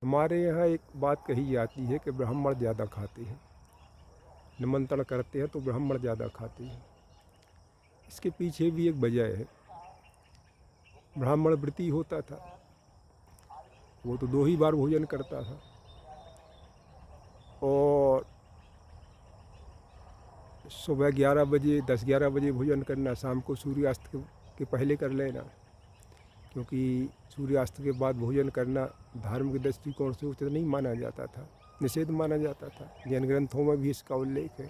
हमारे यहाँ एक बात कही जाती है कि ब्राह्मण ज़्यादा खाते हैं। निमंत्रण करते हैं तो ब्राह्मण ज़्यादा खाते हैं। इसके पीछे भी एक वजह है। ब्राह्मण व्रती होता था, वो तो 2 ही बार भोजन करता था और सुबह 11 बजे 10-11 बजे भोजन करना, शाम को सूर्यास्त के पहले कर लेना, क्योंकि सूर्यास्त के बाद भोजन करना धार्मिक दृष्टिकोण से उचित नहीं माना जाता था, निषेध माना जाता था। जैन ग्रंथों में भी इसका उल्लेख है,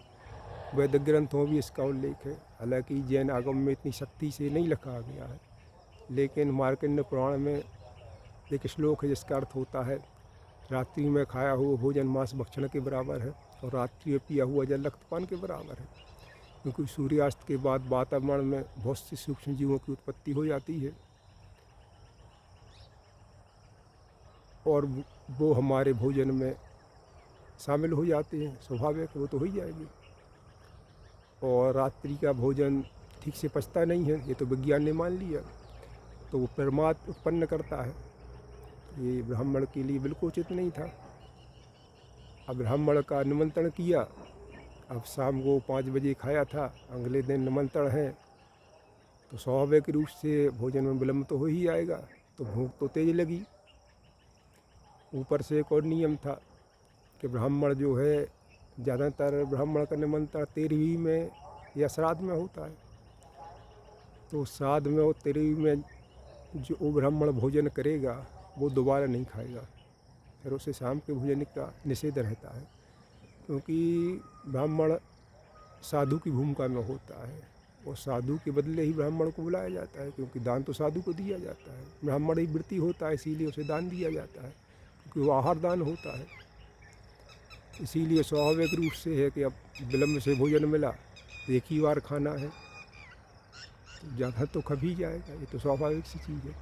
वैदिक ग्रंथों में भी इसका उल्लेख है। हालांकि जैन आगम में इतनी शक्ति से नहीं लिखा गया है, लेकिन मार्कंडेय पुराण में एक श्लोक है जिसका अर्थ होता है, रात्रि में खाया हुआ भोजन मांस भक्षण के बराबर है और रात्रि में पिया हुआ जल रक्तपान के बराबर है। क्योंकि सूर्यास्त के बाद वातावरण में बहुत से सूक्ष्म जीवों की उत्पत्ति हो जाती है और वो हमारे भोजन में शामिल हो जाते हैं। स्वाभाविक वो तो हो ही जाएगी। और रात्रि का भोजन ठीक से पचता नहीं है, ये तो विज्ञान ने मान लिया, तो वो प्रमाद उत्पन्न करता है। ये ब्राह्मण के लिए बिल्कुल उचित नहीं था। अब ब्राह्मण का निमंत्रण किया, अब शाम को 5 बजे खाया था, अगले दिन निमंत्रण है, तो स्वाभाविक रूप से भोजन में विलम्ब तो हो ही आएगा, तो भूख तो तेज लगी। ऊपर से एक और नियम था कि ब्राह्मण जो है, ज़्यादातर ब्राह्मण का निमंत्रण 13वीं में या श्राद्ध में होता है, तो श्राद्ध में और 13वीं में जो वो ब्राह्मण भोजन करेगा वो दोबारा नहीं खाएगा, फिर उसे शाम के भोजन का निषेध रहता है। क्योंकि ब्राह्मण साधु की भूमिका में होता है और साधु के बदले ही ब्राह्मण को बुलाया जाता है, क्योंकि दान तो साधु को दिया जाता है। ब्राह्मण ही व्रती होता है, इसीलिए उसे दान दिया जाता है, क्योंकि वो आहार दान होता है। इसीलिए स्वाभाविक रूप से है कि अब विलम्ब से भोजन मिला, एक ही बार खाना है, तो ज़्यादा तो खा ही जाएगा, ये तो स्वाभाविक सी चीज़ है।